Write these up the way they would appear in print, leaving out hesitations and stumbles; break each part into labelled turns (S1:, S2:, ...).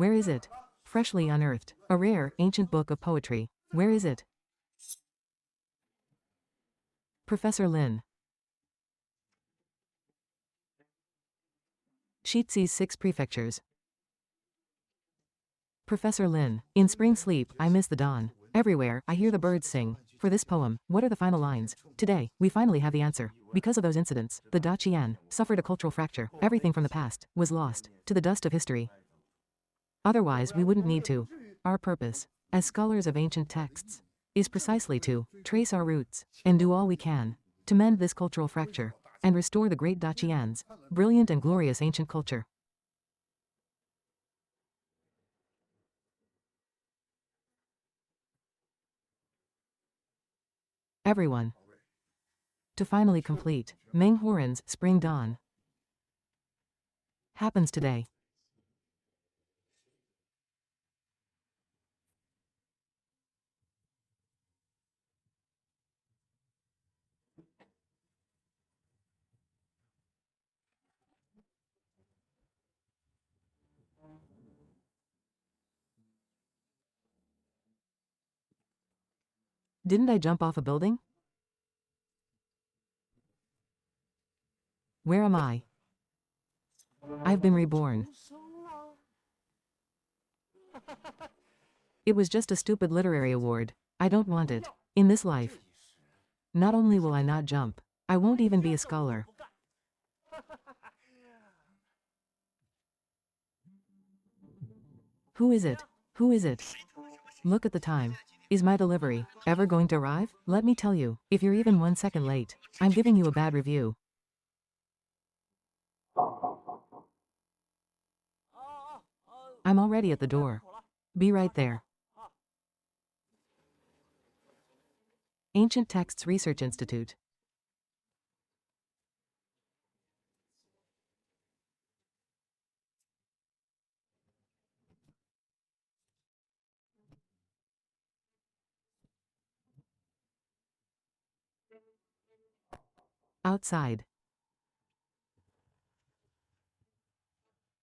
S1: Where is it? Freshly unearthed. A rare, ancient book of poetry. Where is it? Professor Lin. Shitsi's 6 prefectures. Professor Lin. In spring sleep, I miss the dawn. Everywhere, I hear the birds sing. For this poem, what are the final lines? Today, we finally have the answer. Because of those incidents, the Daqian suffered a cultural fracture. Everything from the past was lost to the dust of history. Otherwise, we wouldn't need to. Our purpose, as scholars of ancient texts, is precisely to trace our roots and do all we can to mend this cultural fracture and restore the great Daqian's brilliant and glorious ancient culture. Everyone. To finally complete Meng Horan's Spring Dawn happens today. Didn't I jump off a building? Where am I? I've been reborn. It was just a stupid literary award. I don't want it. In this life. Not only will I not jump, I won't even be a scholar. Who is it? Who is it? Look at the time. Is my delivery ever going to arrive? Let me tell you, if you're even 1 second late, I'm giving you a bad review. I'm already at the door. Be right there. Ancient Texts Research Institute. Outside.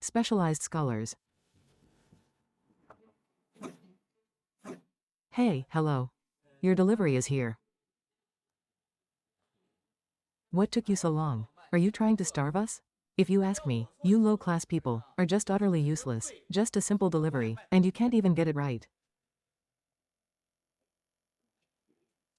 S1: Specialized scholars. Hey, hello. Your delivery is here. What took you so long? Are you trying to starve us? If you ask me, you low-class people are just utterly useless. Just a simple delivery, and you can't even get it right.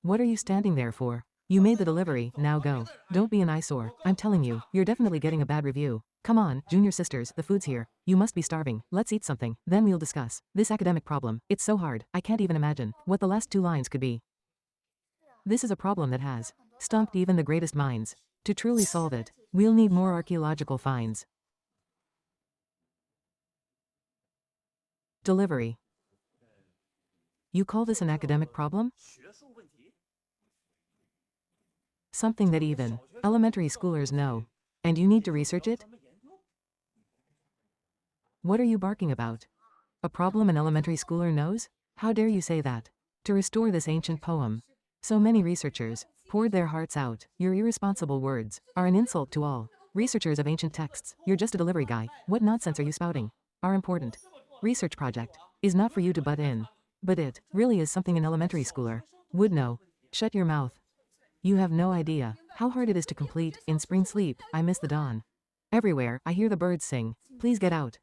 S1: What are you standing there for? You made the delivery, now go. Don't be an eyesore. I'm telling you, you're definitely getting a bad review. Come on, junior sisters, the food's here. You must be starving. Let's eat something, then we'll discuss this academic problem. It's so hard, I can't even imagine what the last 2 lines could be. This is a problem that has stumped even the greatest minds. To truly solve it, we'll need more archaeological finds. Delivery. You call this an academic problem? Something that even elementary schoolers know. And you need to research it? What are you barking about? A problem an elementary schooler knows? How dare you say that? To restore this ancient poem, so many researchers poured their hearts out. Your irresponsible words are an insult to all researchers of ancient texts. You're just a delivery guy. What nonsense are you spouting? Our important research project is not for you to butt in. But it really is something an elementary schooler would know. Shut your mouth. You have no idea how hard it is to complete. In spring sleep, I miss the dawn. Everywhere, I hear the birds sing. Please get out.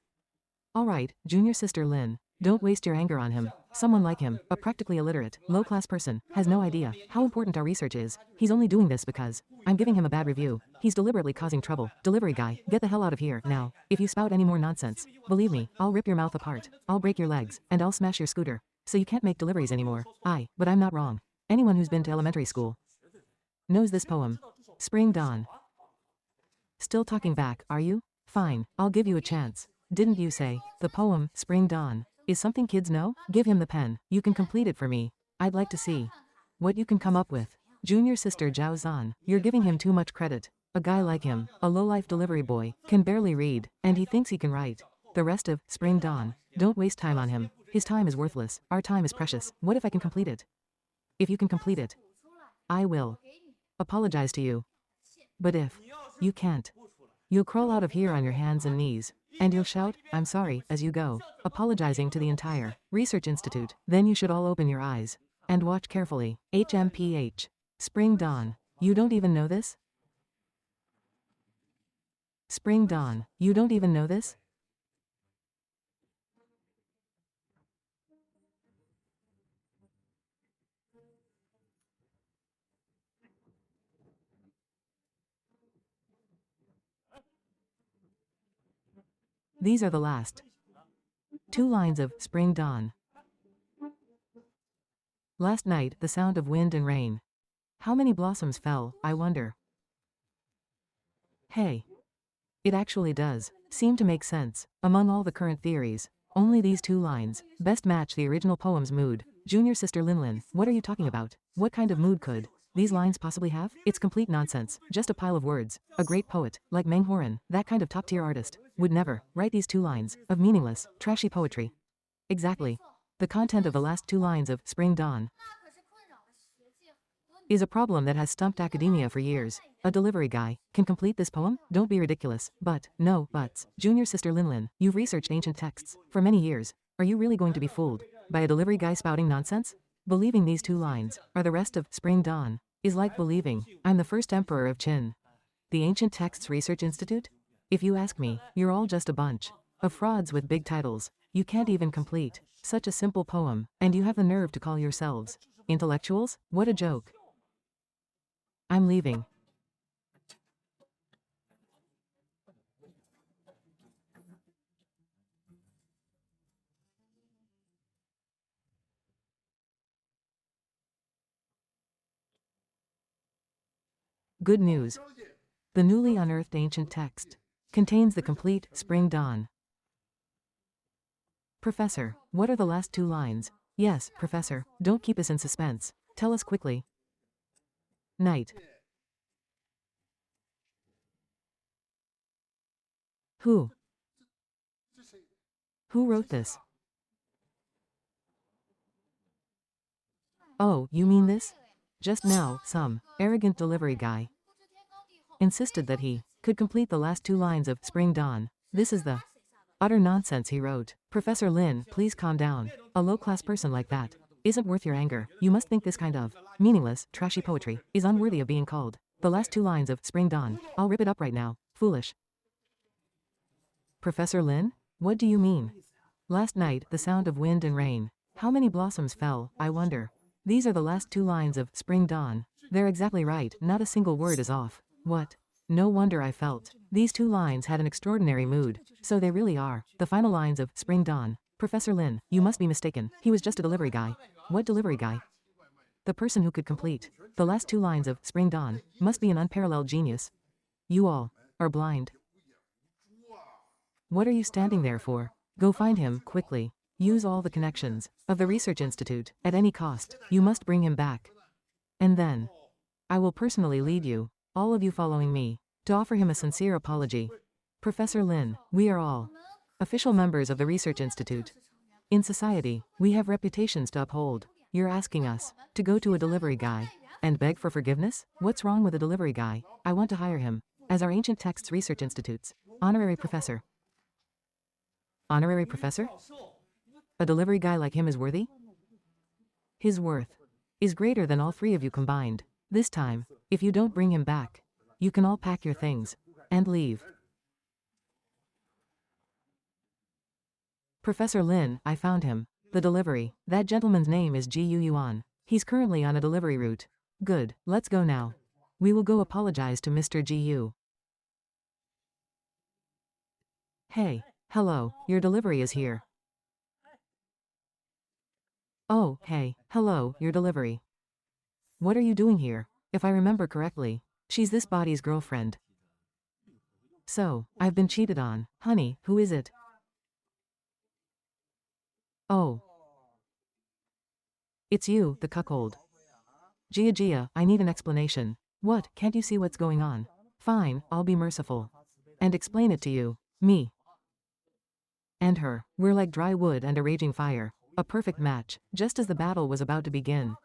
S1: All right, junior sister Lin. Don't waste your anger on him. Someone like him, a practically illiterate, low-class person, has no idea how important our research is. He's only doing this because I'm giving him a bad review. He's deliberately causing trouble. Delivery guy, get the hell out of here, now. If you spout any more nonsense, believe me, I'll rip your mouth apart. I'll break your legs, and I'll smash your scooter. So you can't make deliveries anymore. But I'm not wrong. Anyone who's been to elementary school knows this poem. Spring Dawn. Still talking back, are you? Fine, I'll give you a chance. Didn't you say the poem, Spring Dawn, is something kids know? Give him the pen. You can complete it for me. I'd like to see what you can come up with. Junior sister Zhao Zan, you're giving him too much credit. A guy like him, a low-life delivery boy, can barely read, and he thinks he can write. The rest of Spring Dawn, don't waste time on him. His time is worthless. Our time is precious. What if I can complete it? If you can complete it, I will apologize to you. But if you can't, you'll crawl out of here on your hands and knees. And you'll shout, "I'm sorry," as you go, apologizing to the entire research institute. Then you should all open your eyes and watch carefully. HMPH. Spring dawn. You don't even know this? Spring dawn. You don't even know this? These are the last 2 lines of Spring Dawn. Last night, the sound of wind and rain. How many blossoms fell, I wonder? Hey. It actually does seem to make sense. Among all the current theories, only these 2 lines best match the original poem's mood. Junior sister Linlin, what are you talking about? What kind of mood could these lines possibly have? It's complete nonsense, just a pile of words. A great poet, like Meng Horan, that kind of top-tier artist, would never write these 2 lines of meaningless, trashy poetry. Exactly. The content of the last 2 lines of Spring Dawn is a problem that has stumped academia for years. A delivery guy can complete this poem? Don't be ridiculous. But, no buts. Junior sister Linlin, you've researched ancient texts for many years. Are you really going to be fooled by a delivery guy spouting nonsense? Believing these 2 lines are the rest of Spring Dawn is like believing I'm the first emperor of Qin. The Ancient Texts Research Institute? If you ask me, you're all just a bunch of frauds with big titles. You can't even complete such a simple poem, and you have the nerve to call yourselves intellectuals? What a joke. I'm leaving. Good news. The newly unearthed ancient text contains the complete Spring Dawn. Professor, what are the last 2 lines? Yes, Professor, don't keep us in suspense. Tell us quickly. Night. Who? Who wrote this? Oh, you mean this? Just now, some arrogant delivery guy insisted that he could complete the last 2 lines of Spring Dawn. This is the utter nonsense he wrote. Professor Lin, please calm down. A low-class person like that isn't worth your anger. You must think this kind of meaningless, trashy poetry is unworthy of being called the last 2 lines of Spring Dawn. I'll rip it up right now. Foolish. Professor Lin? What do you mean? Last night, the sound of wind and rain. How many blossoms fell, I wonder? These are the last 2 lines of Spring Dawn. They're exactly right, not a single word is off. What? No wonder I felt. These 2 lines had an extraordinary mood. So they really are the final lines of Spring Dawn. Professor Lin, you must be mistaken. He was just a delivery guy. What delivery guy? The person who could complete the last 2 lines of Spring Dawn must be an unparalleled genius. You all are blind. What are you standing there for? Go find him, quickly. Use all the connections of the Research Institute. At any cost, you must bring him back. And then, I will personally lead you, all of you following me, to offer him a sincere apology. Professor Lin, we are all official members of the Research Institute. In society, we have reputations to uphold. You're asking us to go to a delivery guy and beg for forgiveness? What's wrong with a delivery guy? I want to hire him as our Ancient Texts Research Institute's honorary professor. Honorary professor? A delivery guy like him is worthy? His worth is greater than all 3 of you combined. This time, if you don't bring him back, you can all pack your things and leave. Professor Lin, I found him. The delivery. That gentleman's name is Ji Yuan. He's currently on a delivery route. Good, let's go now. We will go apologize to Mr. Ji Yu. Hey, hello, your delivery is here. Oh, hey, hello, your delivery. What are you doing here? If I remember correctly, she's this body's girlfriend. So, I've been cheated on. Honey, who is it? Oh. It's you, the cuckold. Gia, I need an explanation. What, can't you see what's going on? Fine, I'll be merciful. And explain it to you. Me. And her. We're like dry wood and a raging fire. A perfect match. Just as the battle was about to begin,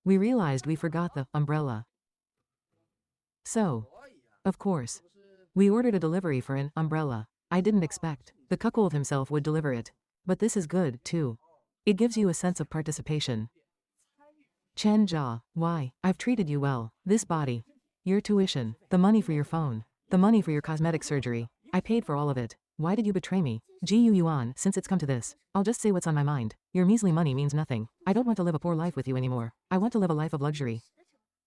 S1: we realized we forgot the umbrella. So, of course, we ordered a delivery for an umbrella. I didn't expect the cuckold himself would deliver it. But this is good, too. It gives you a sense of participation. Chen Jia, why? I've treated you well. This body. Your tuition. The money for your phone. The money for your cosmetic surgery. I paid for all of it. Why did you betray me? Ji Yuan, since it's come to this, I'll just say what's on my mind. Your measly money means nothing. I don't want to live a poor life with you anymore. I want to live a life of luxury.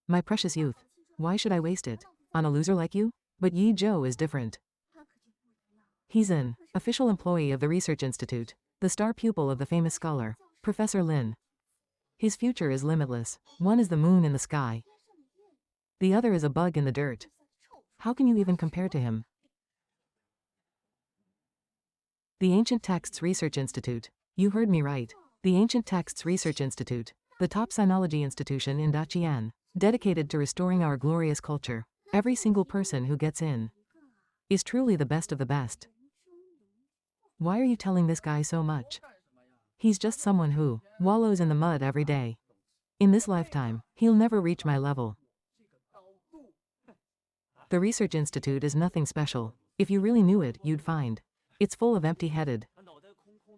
S1: My precious youth. Why should I waste it? On a loser like you? But Yi Zhou is different. He's an official employee of the Research Institute, the star pupil of the famous scholar, Professor Lin. His future is limitless. One is the moon in the sky. The other is a bug in the dirt. How can you even compare to him? The Ancient Texts Research Institute. You heard me right. The Ancient Texts Research Institute, the top sinology institution in Daqian, dedicated to restoring our glorious culture. Every single person who gets in is truly the best of the best. Why are you telling this guy so much? He's just someone who wallows in the mud every day. In this lifetime, he'll never reach my level. The Research Institute is nothing special. If you really knew it, you'd find it's full of empty-headed,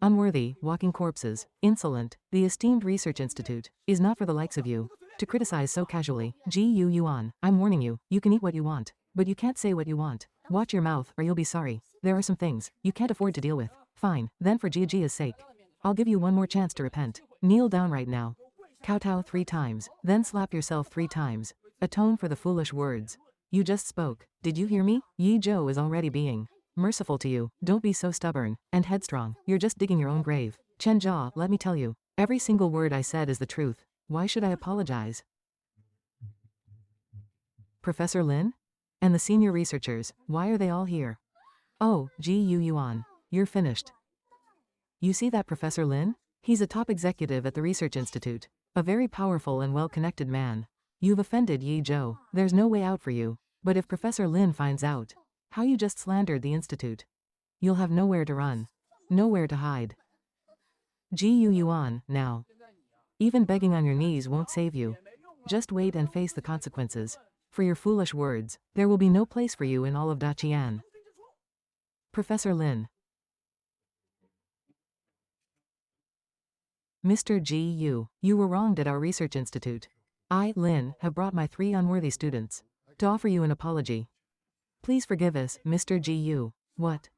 S1: unworthy, walking corpses, insolent. The esteemed Research Institute is not for the likes of you to criticize so casually. Ji Yuan, I'm warning you, you can eat what you want, but you can't say what you want. Watch your mouth or you'll be sorry. There are some things you can't afford to deal with. Fine, then for Jia's sake, I'll give you one more chance to repent. Kneel down right now. Kowtow 3 times, then slap yourself 3 times. Atone for the foolish words you just spoke. Did you hear me? Yi Zhou is already being merciful to you. Don't be so stubborn and headstrong. You're just digging your own grave. Chen Jia, let me tell you, every single word I said is the truth. Why should I apologize? Professor Lin? And the senior researchers, why are they all here? Oh, Ji Yuan, you're finished. You see that Professor Lin? He's a top executive at the Research Institute, a very powerful and well-connected man. You've offended Yi Zhou. There's no way out for you. But if Professor Lin finds out how you just slandered the institute, you'll have nowhere to run, nowhere to hide. Ji Yuan, now. Even begging on your knees won't save you. Just wait and face the consequences. For your foolish words, there will be no place for you in all of Daqian. Professor Lin. Mr. Ji Yu, you were wronged at our research institute. I, Lin, have brought my 3 unworthy students to offer you an apology. Please forgive us, Mr. Ji Yu. What?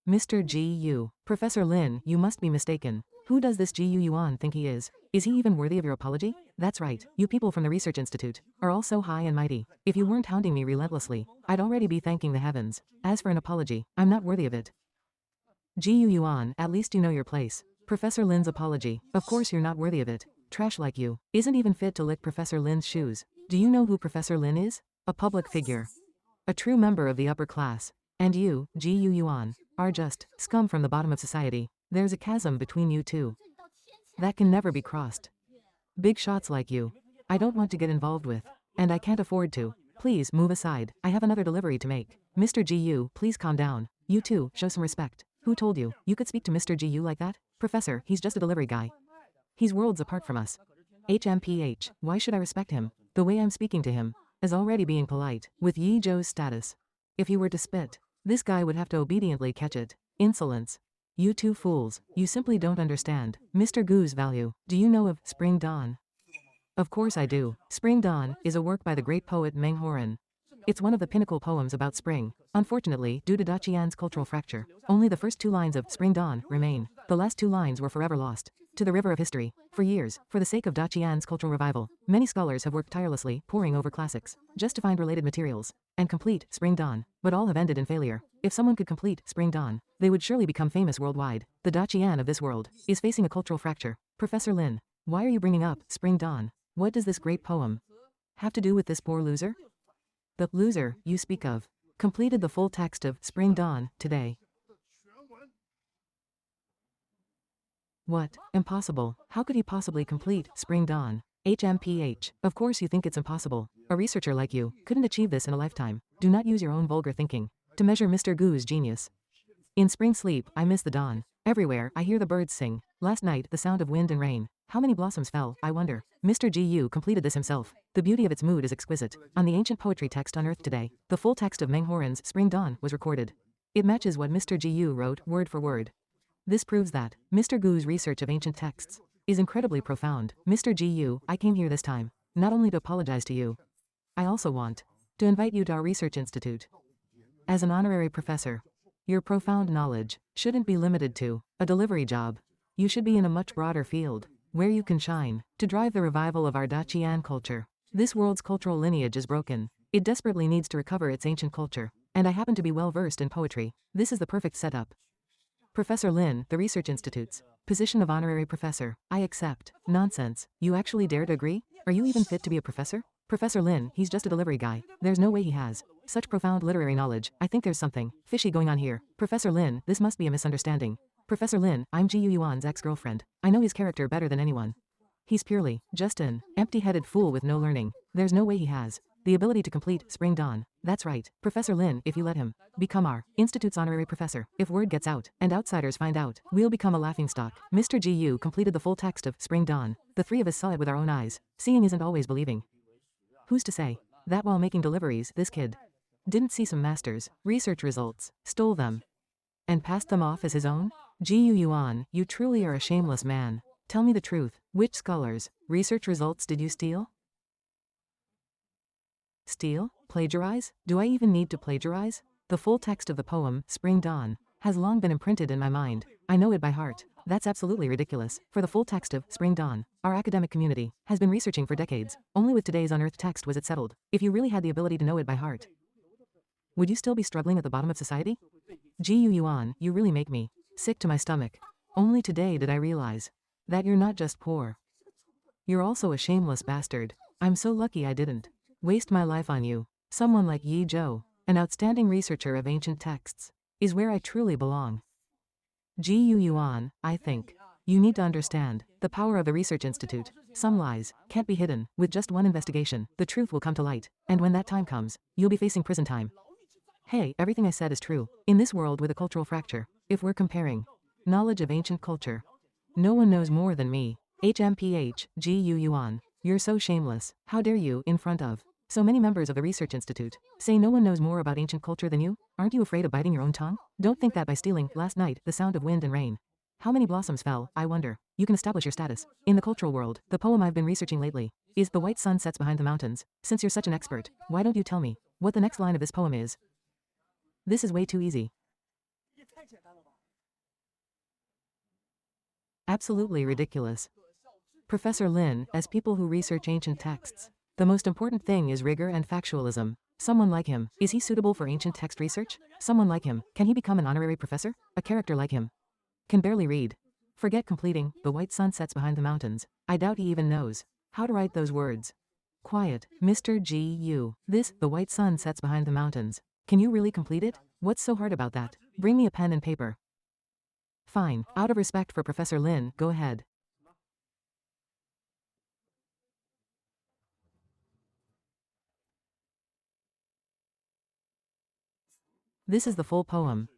S1: Mr. Ji Yu. Professor Lin, you must be mistaken. Who does this Ji Yuan think he is? Is he even worthy of your apology? That's right, you people from the Research Institute are all so high and mighty. If you weren't hounding me relentlessly, I'd already be thanking the heavens. As for an apology, I'm not worthy of it. Ji Yuan, at least you know your place. Professor Lin's apology. Of course you're not worthy of it. Trash like you isn't even fit to lick Professor Lin's shoes. Do you know who Professor Lin is? A public figure. A true member of the upper class. And you, Ji Yuan, are just scum from the bottom of society. There's a chasm between you two that can never be crossed. Big shots like you, I don't want to get involved with. And I can't afford to. Please move aside. I have another delivery to make. Mr. Ji Yu, please calm down. You too, show some respect. Who told you you could speak to Mr. Ji Yu like that? Professor, he's just a delivery guy. He's worlds apart from us. HMPH, why should I respect him? The way I'm speaking to him is already being polite. With Yi Zhou's status, if he were to spit, this guy would have to obediently catch it. Insolence. You two fools, you simply don't understand Mr. Gu's value. Do you know of Spring Dawn? Of course I do. Spring Dawn is a work by the great poet Meng Horan. It's one of the pinnacle poems about spring. Unfortunately, due to Daqian's cultural fracture, only the first 2 lines of Spring Dawn remain. The last 2 lines were forever lost to the river of history. For years, for the sake of Daqian's cultural revival, many scholars have worked tirelessly, poring over classics, just to find related materials and complete Spring Dawn, but all have ended in failure. If someone could complete Spring Dawn, they would surely become famous worldwide. The Daqian of this world is facing a cultural fracture. Professor Lin, why are you bringing up Spring Dawn? What does this great poem have to do with this poor loser? The loser you speak of completed the full text of Spring Dawn today. What? Impossible. How could he possibly complete Spring Dawn? HMPH. Of course you think it's impossible. A researcher like you couldn't achieve this in a lifetime. Do not use your own vulgar thinking to measure Mr. Gu's genius. In spring sleep, I miss the dawn. Everywhere, I hear the birds sing. Last night, the sound of wind and rain. How many blossoms fell, I wonder. Mr. Gu completed this himself. The beauty of its mood is exquisite. On the ancient poetry text unearthed today, the full text of Meng Horan's Spring Dawn was recorded. It matches what Mr. Gu wrote word for word. This proves that Mr. Gu's research of ancient texts is incredibly profound. Mr. Gu, I came here this time not only to apologize to you, I also want to invite you to our research institute. As an honorary professor, your profound knowledge shouldn't be limited to a delivery job. You should be in a much broader field, where you can shine, to drive the revival of our Daqian culture. This world's cultural lineage is broken. It desperately needs to recover its ancient culture, and I happen to be well versed in poetry. This is the perfect setup. Professor Lin, the Research Institute's position of honorary professor, I accept. Nonsense. You actually dare to agree? Are you even fit to be a professor? Professor Lin, he's just a delivery guy. There's no way he has such profound literary knowledge. I think there's something fishy going on here. Professor Lin, this must be a misunderstanding. Professor Lin, I'm Ji Yuan's ex-girlfriend. I know his character better than anyone. He's purely just an empty-headed fool with no learning. There's no way he has the ability to complete Spring Dawn. That's right, Professor Lin, if you let him become our institute's honorary professor. If word gets out and outsiders find out, we'll become a laughingstock. Mr. Gu completed the full text of Spring Dawn. The three of us saw it with our own eyes. Seeing isn't always believing. Who's to say that while making deliveries, this kid didn't see some masters' research results, stole them, and passed them off as his own? Ji Yuan, you truly are a shameless man. Tell me the truth. Which scholars' research results did you steal? Steal? Plagiarize? Do I even need to plagiarize? The full text of the poem, Spring Dawn, has long been imprinted in my mind. I know it by heart. That's absolutely ridiculous. For the full text of Spring Dawn, our academic community has been researching for decades. Only with today's unearthed text was it settled. If you really had the ability to know it by heart, would you still be struggling at the bottom of society? Ji Yuan, you really make me sick to my stomach. Only today did I realize that you're not just poor. You're also a shameless bastard. I'm so lucky I didn't waste my life on you. Someone like Yi Zhou, an outstanding researcher of ancient texts, is where I truly belong. Ji Yuan, I think you need to understand the power of the Research Institute. Some lies can't be hidden. With just one investigation, the truth will come to light. And when that time comes, you'll be facing prison time. Hey, everything I said is true. In this world with a cultural fracture, if we're comparing knowledge of ancient culture, no one knows more than me. HMPH, Ji Yuan. You're so shameless. How dare you, in front of so many members of the Research Institute, say no one knows more about ancient culture than you? Aren't you afraid of biting your own tongue? Don't think that by stealing, last night, the sound of wind and rain, how many blossoms fell, I wonder, you can establish your status. In the cultural world, the poem I've been researching lately is The White Sun Sets Behind the Mountains. Since you're such an expert, why don't you tell me what the next line of this poem is? This is way too easy. Absolutely ridiculous. Professor Lin, as people who research ancient texts, the most important thing is rigor and factualism. Someone like him, is he suitable for ancient text research? Someone like him, can he become an honorary professor? A character like him can barely read. Forget completing The White Sun Sets Behind the Mountains. I doubt he even knows how to write those words. Quiet, Mr. Gu. This, The White Sun Sets Behind the Mountains. Can you really complete it? What's so hard about that? Bring me a pen and paper. Fine, out of respect for Professor Lin, go ahead. This is the full poem.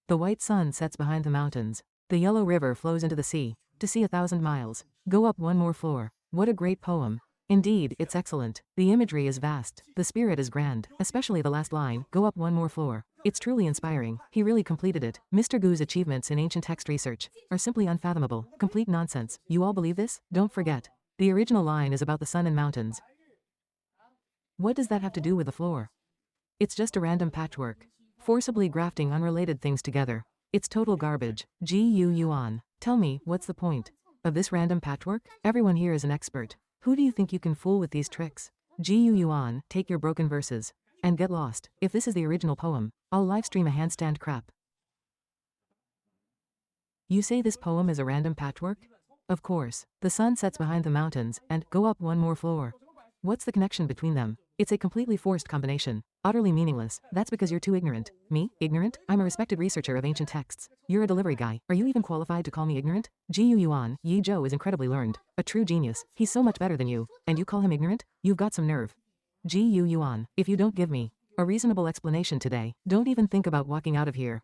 S1: The white sun sets behind the mountains. The yellow river flows into the sea. To see 1,000 miles. Go up one more floor. What a great poem. Indeed, it's excellent. The imagery is vast. The spirit is grand. Especially the last line, go up one more floor. It's truly inspiring. He really completed it. Mr. Gu's achievements in ancient text research are simply unfathomable. Complete nonsense. You all believe this? Don't forget. The original line is about the sun and mountains. What does that have to do with the floor? It's just a random patchwork. Forcibly grafting unrelated things together. It's total garbage. Ji Yuan. Tell me, what's the point of this random patchwork? Everyone here is an expert. Who do you think you can fool with these tricks? Ji Yuan, take your broken verses and get lost. If this is the original poem, I'll livestream a handstand crap. You say this poem is a random patchwork? Of course. The sun sets behind the mountains and go up one more floor. What's the connection between them? It's a completely forced combination. Utterly meaningless. That's because you're too ignorant. Me? Ignorant? I'm a respected researcher of ancient texts. You're a delivery guy. Are you even qualified to call me ignorant? Ji Yuan, Yi Zhou is incredibly learned. A true genius. He's so much better than you. And you call him ignorant? You've got some nerve. Ji Yuan, if you don't give me a reasonable explanation today, don't even think about walking out of here.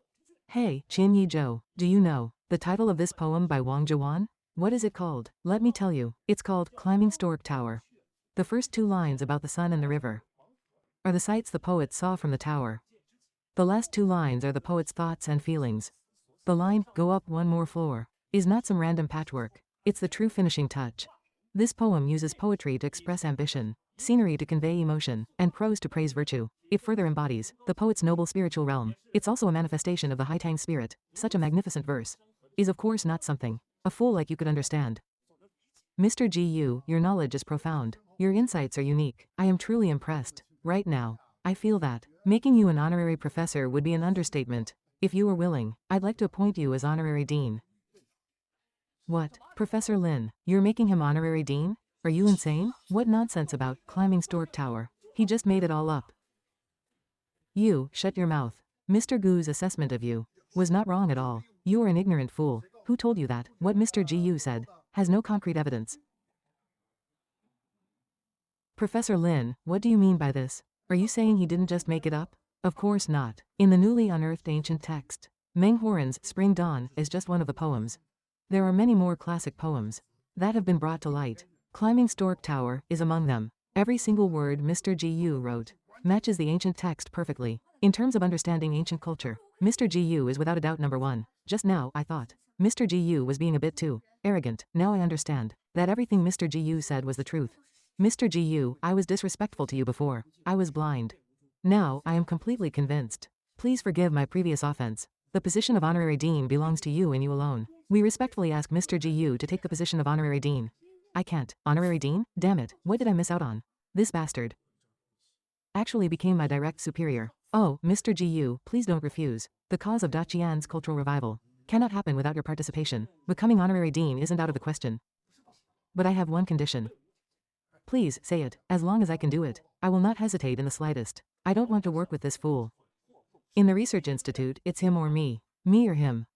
S1: Hey, Yi Zhou, do you know the title of this poem by Wang Zhuan? What is it called? Let me tell you. It's called Climbing Stork Tower. The first 2 lines about the sun and the river are the sights the poet saw from the tower. The last 2 lines are the poet's thoughts and feelings. The line, "Go up one more floor," is not some random patchwork. It's the true finishing touch. This poem uses poetry to express ambition, scenery to convey emotion, and prose to praise virtue. It further embodies the poet's noble spiritual realm. It's also a manifestation of the Haitang spirit. Such a magnificent verse is of course not something a fool like you could understand. Mr. Gu, your knowledge is profound. Your insights are unique. I am truly impressed. Right now, I feel that making you an honorary professor would be an understatement. If you are willing, I'd like to appoint you as honorary dean. What? Professor Lin, you're making him honorary dean? Are you insane? What nonsense about climbing Stork Tower? He just made it all up. You, shut your mouth. Mr. Gu's assessment of you was not wrong at all. You are an ignorant fool. Who told you that? What Mr. Gu said has no concrete evidence. Professor Lin, what do you mean by this? Are you saying he didn't just make it up? Of course not. In the newly unearthed ancient text, Meng Horan's Spring Dawn is just one of the poems. There are many more classic poems that have been brought to light. Climbing Stork Tower is among them. Every single word Mr. Gu wrote matches the ancient text perfectly. In terms of understanding ancient culture, Mr. Gu is without a doubt number 1. Just now, I thought Mr. Gu was being a bit too arrogant. Now I understand that everything Mr. Gu said was the truth. Mr. Gu, I was disrespectful to you before. I was blind. Now, I am completely convinced. Please forgive my previous offense. The position of honorary dean belongs to you and you alone. We respectfully ask Mr. Gu to take the position of honorary dean. I can't. Honorary dean? Damn it, what did I miss out on? This bastard actually became my direct superior. Oh, Mr. Gu, please don't refuse. The cause of Daqian's cultural revival cannot happen without your participation. Becoming honorary dean isn't out of the question. But I have one condition. Please, say it. As long as I can do it, I will not hesitate in the slightest. I don't want to work with this fool. In the research institute, it's him or me. Me or him.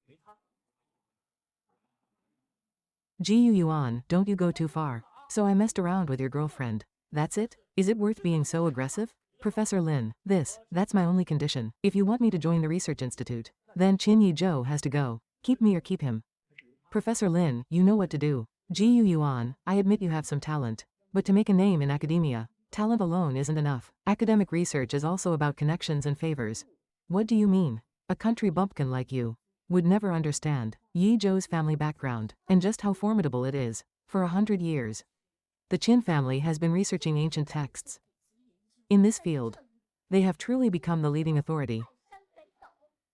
S1: Gu Yuan, don't you go too far. So I messed around with your girlfriend. That's it? Is it worth being so aggressive? Professor Lin, that's my only condition. If you want me to join the research institute, then Qin Yi Zhou has to go. Keep me or keep him. Professor Lin, you know what to do. Gu Yuan, I admit you have some talent. But to make a name in academia, talent alone isn't enough. Academic research is also about connections and favors. What do you mean? A country bumpkin like you would never understand Yi Zhou's family background and just how formidable it is. For 100 years, the Qin family has been researching ancient texts. In this field, they have truly become the leading authority.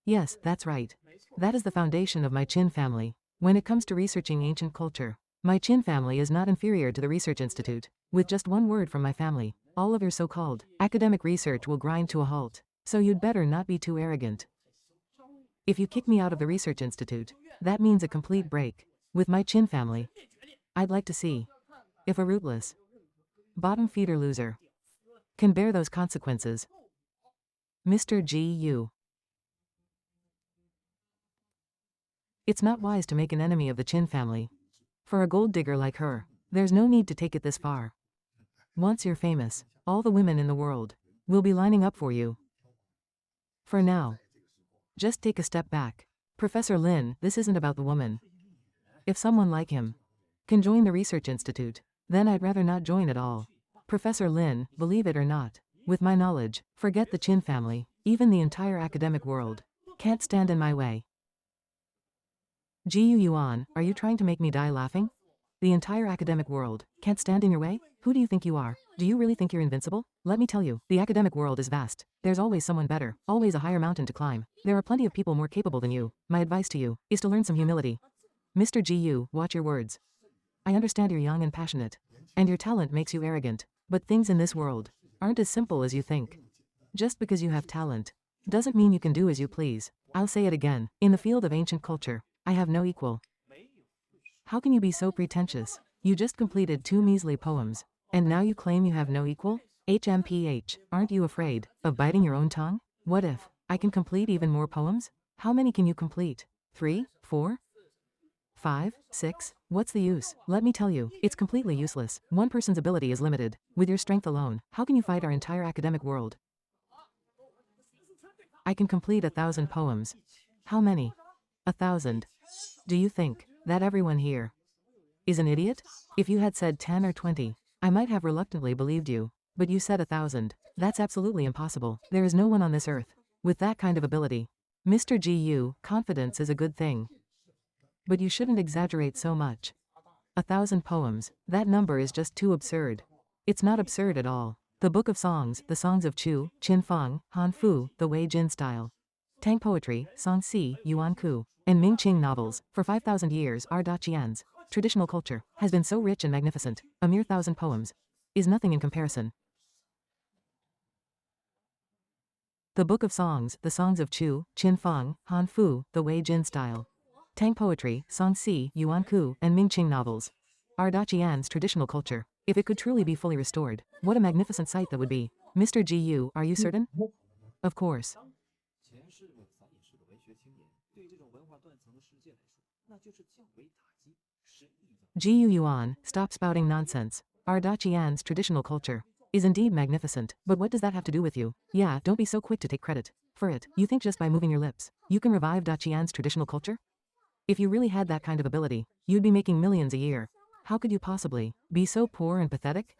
S1: Yes, that's right. That is the foundation of my Qin family. When it comes to researching ancient culture, my Qin family is not inferior to the research institute. With just one word from my family, all of your so-called academic research will grind to a halt. So you'd better not be too arrogant. If you kick me out of the research institute, that means a complete break with my Qin family. I'd like to see if a rootless bottom feeder loser can bear those consequences. Mr. Gu. It's not wise to make an enemy of the Qin family. For a gold digger like her, there's no need to take it this far. Once you're famous, all the women in the world will be lining up for you. For now, just take a step back. Professor Lin, this isn't about the woman. If someone like him can join the research institute, then I'd rather not join at all. Professor Lin, believe it or not, with my knowledge, forget the Qin family, even the entire academic world can't stand in my way. Gu Yuan, are you trying to make me die laughing? The entire academic world can't stand in your way? Who do you think you are? Do you really think you're invincible? Let me tell you, the academic world is vast. There's always someone better, always a higher mountain to climb. There are plenty of people more capable than you. My advice to you is to learn some humility. Mr. Gu, watch your words. I understand you're young and passionate, and your talent makes you arrogant. But things in this world aren't as simple as you think. Just because you have talent doesn't mean you can do as you please. I'll say it again. In the field of ancient culture, I have no equal. How can you be so pretentious? You just completed 2 measly poems, and now you claim you have no equal? HMPH, aren't you afraid of biting your own tongue? What if I can complete even more poems? How many can you complete? 3? 4? 5? 6? What's the use? Let me tell you, it's completely useless. One person's ability is limited. With your strength alone, how can you fight our entire academic world? I can complete 1,000 poems. How many? 1,000. Do you think that everyone here is an idiot? If you had said 10 or 20, I might have reluctantly believed you. But you said 1,000. That's absolutely impossible. There is no one on this earth with that kind of ability. Mr. GU, confidence is a good thing. But you shouldn't exaggerate so much. 1,000 poems, that number is just too absurd. It's not absurd at all. The Book of Songs, the Songs of Chu, Qin Feng, Han Fu, the Wei Jin style. Tang poetry, Song Si, Yuan Ku, and Ming Qing novels, for 5,000 years are Da Qian's traditional culture, has been so rich and magnificent, a mere 1,000 poems is nothing in comparison. The Book of Songs, the Songs of Chu, Qin Feng, Han Fu, the Wei Jin style. Tang poetry, Song Si, Yuan Ku, and Ming Qing novels are Da Qian's traditional culture. If it could truly be fully restored, what a magnificent sight that would be. Mr. GU, are you certain? Of course. GU Yuan, stop spouting nonsense. Our Da Qian's traditional culture is indeed magnificent, but what does that have to do with you? Yeah, don't be so quick to take credit for it. You think just by moving your lips, you can revive Da Qian's traditional culture? If you really had that kind of ability, you'd be making millions a year. How could you possibly be so poor and pathetic?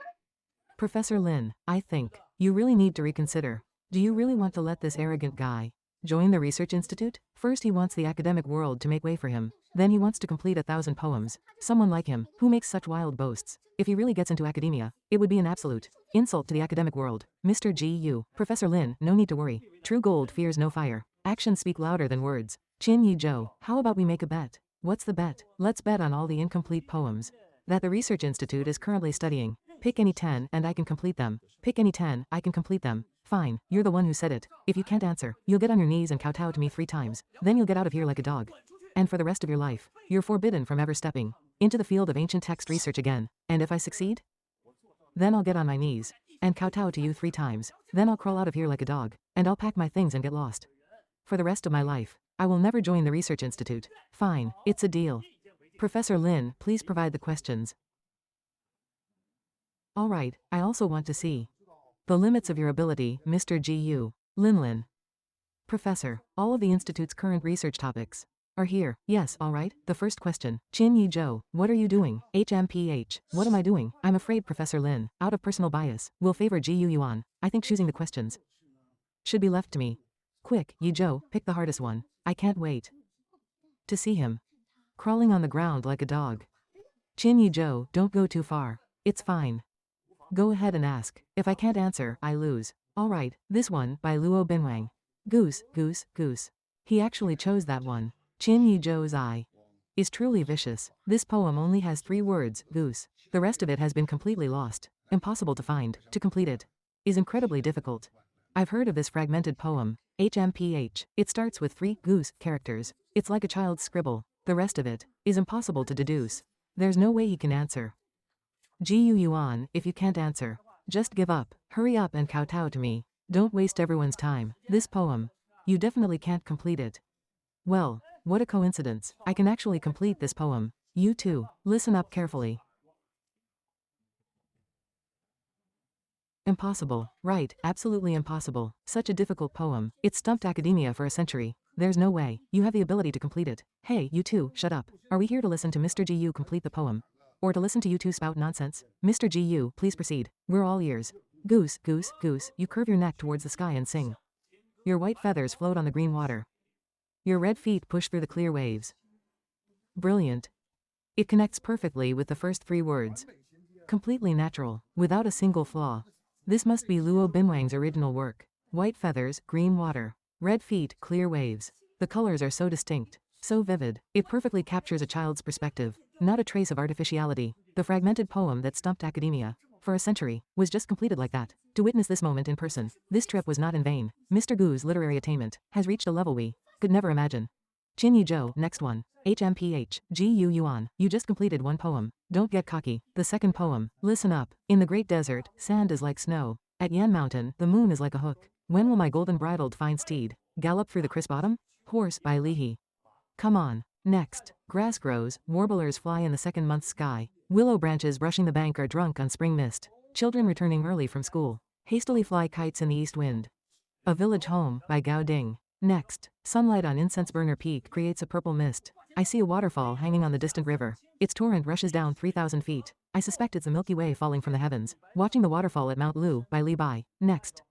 S1: Professor Lin, I think you really need to reconsider. Do you really want to let this arrogant guy join the research institute? First he wants the academic world to make way for him. Then he wants to complete 1,000 poems. Someone like him, who makes such wild boasts. If he really gets into academia, it would be an absolute insult to the academic world. Mr. GU, Professor Lin, no need to worry. True gold fears no fire. Actions speak louder than words. Qin Yi Zhou, how about we make a bet? What's the bet? Let's bet on all the incomplete poems that the Research Institute is currently studying. Pick any 10 and I can complete them. Pick any 10, I can complete them. Fine, you're the one who said it. If you can't answer, you'll get on your knees and kowtow to me 3 times. Then you'll get out of here like a dog. And for the rest of your life, you're forbidden from ever stepping into the field of ancient text research again. And if I succeed? Then I'll get on my knees and kowtow to you 3 times. Then I'll crawl out of here like a dog. And I'll pack my things and get lost. For the rest of my life, I will never join the Research Institute. Fine, it's a deal. Professor Lin, please provide the questions. Alright, I also want to see the limits of your ability, Mr. GU. Lin. Professor, all of the Institute's current research topics are here. Yes, alright. The first question. Qin Yi Zhou, what are you doing? HMPH, what am I doing? I'm afraid Professor Lin, out of personal bias, will favor GU Yuan. I think choosing the questions should be left to me. Quick, Yi Zhou, pick the hardest one. I can't wait to see him crawling on the ground like a dog. Qin Yi Zhou, don't go too far. It's fine. Go ahead and ask. If I can't answer, I lose. Alright, this one, by Luo Binwang. Goose. He actually chose that one. Qin Yi Zhou's eye is truly vicious. This poem only has 3 words, goose. The rest of it has been completely lost. Impossible to find. To complete it is incredibly difficult. I've heard of this fragmented poem, HMPH. It starts with 3 goose characters. It's like a child's scribble. The rest of it is impossible to deduce. There's no way he can answer. GU Yuan, if you can't answer, just give up. Hurry up and kowtow to me. Don't waste everyone's time. This poem, you definitely can't complete it. Well, what a coincidence. I can actually complete this poem. You too. Listen up carefully. Impossible. Right, absolutely impossible. Such a difficult poem. It stumped academia for a century. There's no way. You have the ability to complete it. Hey, you two, shut up. Are we here to listen to Mr. GU complete the poem? Or to listen to you two spout nonsense? Mr. GU, please proceed. We're all ears. Goose, you curve your neck towards the sky and sing. Your white feathers float on the green water. Your red feet push through the clear waves. Brilliant. It connects perfectly with the first 3 words. Completely natural, without a single flaw. This must be Luo Binwang's original work. White feathers, green water. Red feet, clear waves. The colors are so distinct, so vivid. It perfectly captures a child's perspective. Not a trace of artificiality. The fragmented poem that stumped academia for a century was just completed like that. To witness this moment in person, this trip was not in vain. Mr. Gu's literary attainment has reached a level we could never imagine. Qin Yi Zhou, next one. HMPH, GU Yuan, you just completed 1 poem. Don't get cocky. The second poem, listen up. In the great desert, sand is like snow. At Yan Mountain, the moon is like a hook. When will my golden bridled fine steed gallop through the crisp autumn? Horse by Li He. Come on. Next, grass grows, warblers fly in the 2nd month sky. Willow branches brushing the bank are drunk on spring mist. Children returning early from school hastily fly kites in the east wind. A village home by Gao Ding. Next, sunlight on incense burner peak creates a purple mist. I see a waterfall hanging on the distant river. Its torrent rushes down 3,000 feet. I suspect it's a Milky Way falling from the heavens. Watching the waterfall at Mount Lu by Li Bai. Next.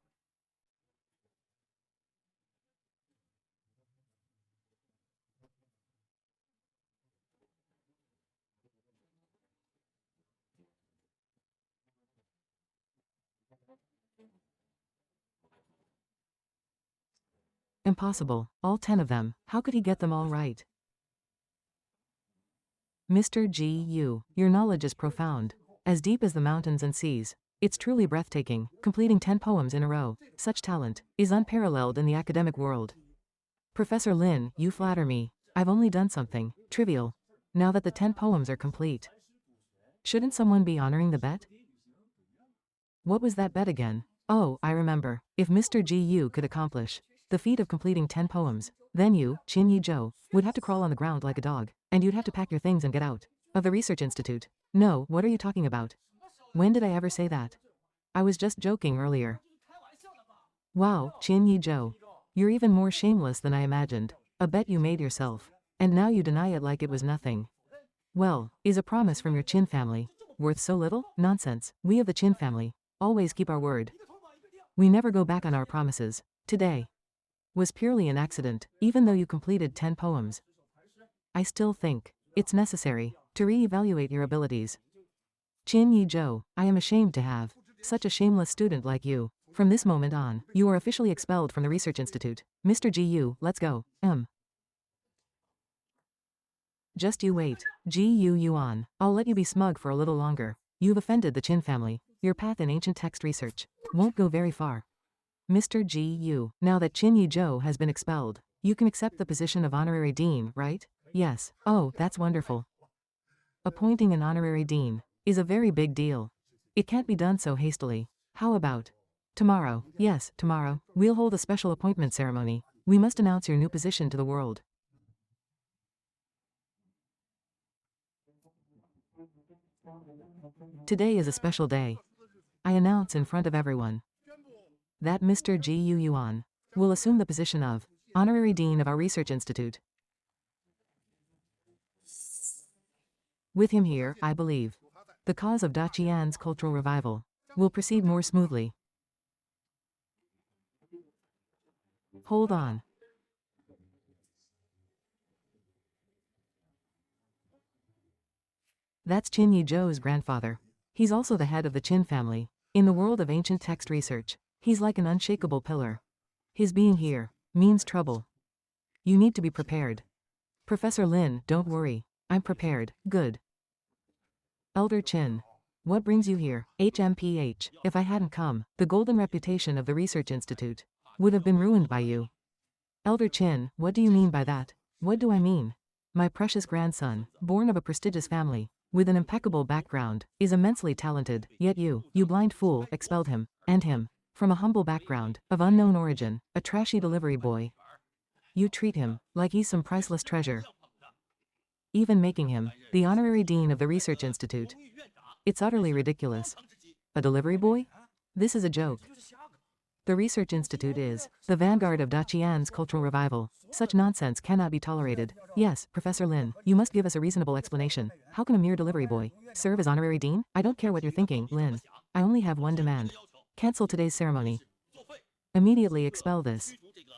S1: Impossible. All 10 of them. How could he get them all right? Mr. G.U., your knowledge is profound. As deep as the mountains and seas. It's truly breathtaking, completing 10 poems in a row. Such talent is unparalleled in the academic world. Professor Lin, you flatter me. I've only done something trivial. Now that the 10 poems are complete. Shouldn't someone be honoring the bet? What was that bet again? Oh, I remember. If Mr. G.U. could accomplish the feat of completing 10 poems, then you, Chin-Yi-Jo, would have to crawl on the ground like a dog, and you'd have to pack your things and get out of the research institute. No, what are you talking about? When did I ever say that? I was just joking earlier. Wow, Chin-Yi-Jo. You're even more shameless than I imagined. A bet you made yourself. And now you deny it like it was nothing. Well, is a promise from your Chin family worth so little? Nonsense. We of the Chin family always keep our word. We never go back on our promises. Today was purely an accident, even though you completed 10 poems. I still think it's necessary to re-evaluate your abilities. Chin-Yi-Jo, I am ashamed to have such a shameless student like you. From this moment on, you are officially expelled from the Research Institute. Mr. G.U., let's go. Just you wait. G.U. Yuan, I'll let you be smug for a little longer. You've offended the Chin family. Your path in ancient text research won't go very far. Mr. G.U., now that Chin-Yi-Jo has been expelled, you can accept the position of honorary dean, right? Yes. Oh, that's wonderful. Appointing an honorary dean is a very big deal. It can't be done so hastily. How about tomorrow? Yes, tomorrow. We'll hold a special appointment ceremony. We must announce your new position to the world. Today is a special day. I announce in front of everyone that Mr. G.U. Yuan will assume the position of honorary dean of our research institute. With him here, I believe the cause of Daqian's cultural revival will proceed more smoothly. Hold on. That's Chin-Yi-Jo's grandfather. He's also the head of the Chin family. In the world of ancient text research, he's like an unshakable pillar. His being here means trouble. You need to be prepared. Professor Lin, don't worry. I'm prepared. Good. Elder Chin, what brings you here? HMPH. If I hadn't come, the golden reputation of the Research Institute would have been ruined by you. Elder Chin, what do you mean by that? What do I mean? My precious grandson, born of a prestigious family, with an impeccable background, is immensely talented, yet you blind fool, expelled him, and him, from a humble background, of unknown origin, a trashy delivery boy. You treat him like he's some priceless treasure, even making him the honorary dean of the Research Institute. It's utterly ridiculous. A delivery boy? This is a joke. The Research Institute is the vanguard of Daqian's cultural revival. Such nonsense cannot be tolerated. Yes, Professor Lin, you must give us a reasonable explanation. How can a mere delivery boy serve as honorary dean? I don't care what you're thinking, Lin. I only have one demand. Cancel today's ceremony. Immediately expel this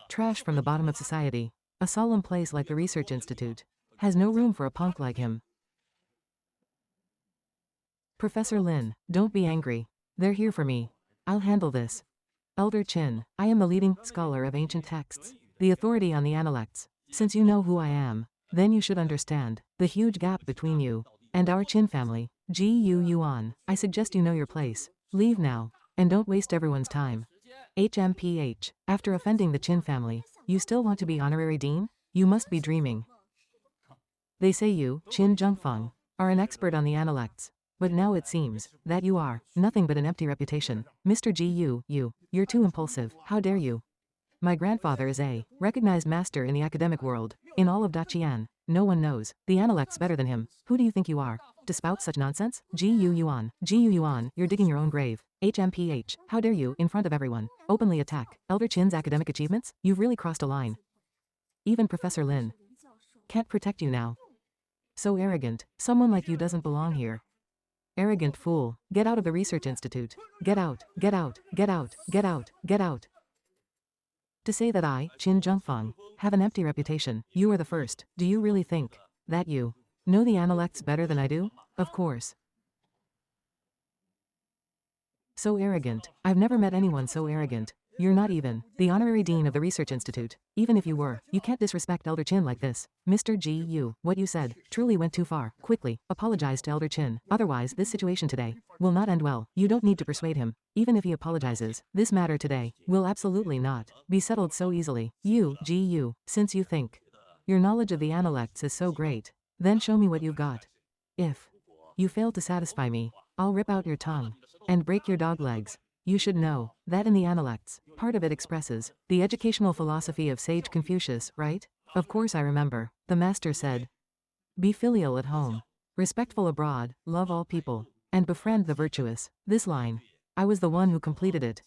S1: trash from the bottom of society. A solemn place like the Research Institute has no room for a punk like him. Professor Lin, don't be angry. They're here for me. I'll handle this. Elder Chin, I am the leading scholar of ancient texts, the authority on the Analects. Since you know who I am, then you should understand the huge gap between you and our Chin family. G.U. Yuan, I suggest you know your place. Leave now, and don't waste everyone's time. HMPH, after offending the Chin family, you still want to be honorary dean? You must be dreaming. They say you, Chin Zhengfeng, are an expert on the Analects, but now it seems that you are nothing but an empty reputation. Mr. G.U., you're too impulsive. How dare you? My grandfather is a recognized master in the academic world. In all of Daqian, no one knows the Analects better than him. Who do you think you are? to spout such nonsense? Gu Yuan, you're digging your own grave. HMPH, how dare you, in front of everyone, openly attack Elder Chin's academic achievements? You've really crossed a line. Even Professor Lin can't protect you now. So arrogant, someone like you doesn't belong here. Arrogant fool, get out of the research institute. Get out, get out, get out, get out, get out. To say that I, Qin Zhengfang, have an empty reputation, you are the first. Do you really think that you know the analects better than I do? Of course. So arrogant. I've never met anyone so arrogant. You're not even the honorary dean of the research institute. Even if you were, you can't disrespect Elder Qin like this. Mr. Gu, what you said truly went too far. Quickly, apologize to Elder Qin. Otherwise, this situation today will not end well. You don't need to persuade him. Even if he apologizes, this matter today will absolutely not be settled so easily. You, Gu, since you think your knowledge of the analects is so great, then show me what you've got. If you fail to satisfy me, I'll rip out your tongue and break your dog legs. You should know that in the analects, part of it expresses the educational philosophy of sage Confucius, right? Of course I remember. The master said, be filial at home, respectful abroad, love all people, and befriend the virtuous. This line, I was the one who completed it.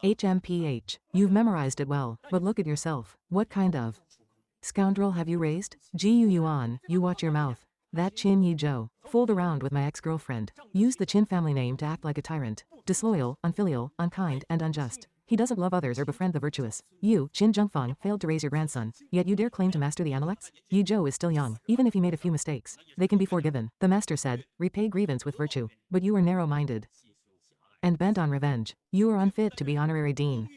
S1: HMPH, you've memorized it well, but look at yourself. What kind of scoundrel have you raised? Gu Yuan, you watch your mouth. That Qin Yi Zhou fooled around with my ex-girlfriend, used the Qin family name to act like a tyrant, disloyal, unfilial, unkind, and unjust. He doesn't love others or befriend the virtuous. You, Qin Zhengfang, failed to raise your grandson, yet you dare claim to master the analects? Yi Zhou is still young. Even if he made a few mistakes, they can be forgiven. The master said, repay grievance with virtue. But you are narrow-minded and bent on revenge. You are unfit to be honorary dean.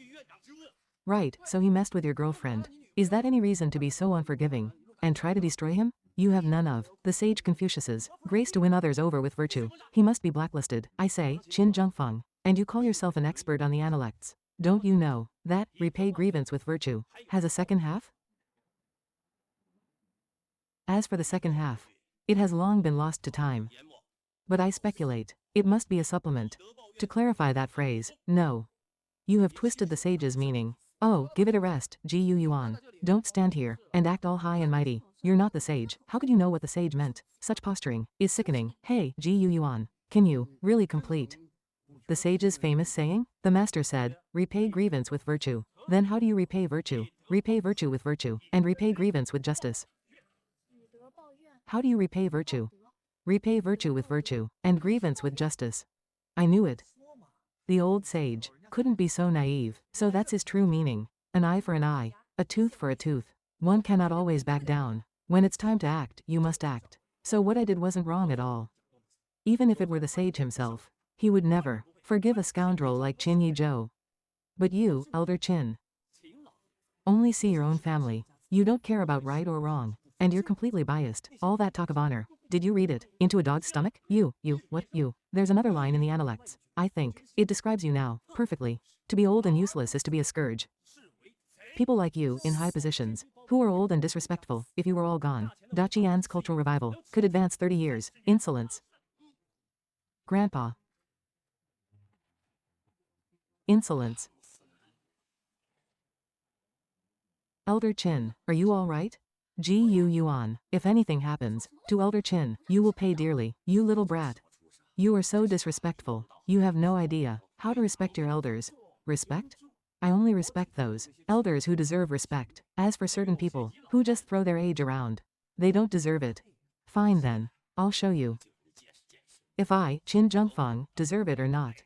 S1: Right, so he messed with your girlfriend. Is that any reason to be so unforgiving and try to destroy him? You have none of the sage Confucius's grace to win others over with virtue. He must be blacklisted. I say, Qin Zhengfang, and you call yourself an expert on the analects. Don't you know that repay grievance with virtue has a second half? As for the second half, it has long been lost to time. But I speculate, it must be a supplement. To clarify that phrase, no. You have twisted the sage's meaning. Oh, give it a rest, Gu Yuan. Don't stand here and act all high and mighty. You're not the sage. How could you know what the sage meant? Such posturing is sickening. Hey, Gu Yuan, can you really complete the sage's famous saying? The master said, repay grievance with virtue. Then how do you repay virtue? Repay virtue with virtue, and repay grievance with justice. How do you repay virtue? Repay virtue with virtue, and grievance with justice. I knew it. The old sage couldn't be so naive. So that's his true meaning. An eye for an eye, a tooth for a tooth. One cannot always back down. When it's time to act, you must act. So what I did wasn't wrong at all. Even if it were the sage himself, he would never forgive a scoundrel like Qin Yi Zhou. But you, Elder Qin, only see your own family. You don't care about right or wrong. And you're completely biased. All that talk of honor. Did you read it? Into a dog's stomach? You. There's another line in the analects. I think it describes you now, perfectly. To be old and useless is to be a scourge. People like you, in high positions, who are old and disrespectful, if you were all gone, Daqian's cultural revival could advance 30 years. Insolence. Grandpa. Insolence. Elder Qin, are you all right? Gu Yuan, if anything happens to Elder Qin, you will pay dearly, you little brat. You are so disrespectful. You have no idea how to respect your elders. Respect? I only respect those elders who deserve respect. As for certain people who just throw their age around, they don't deserve it. Fine then, I'll show you if I, Qin Zhengfang, deserve it or not.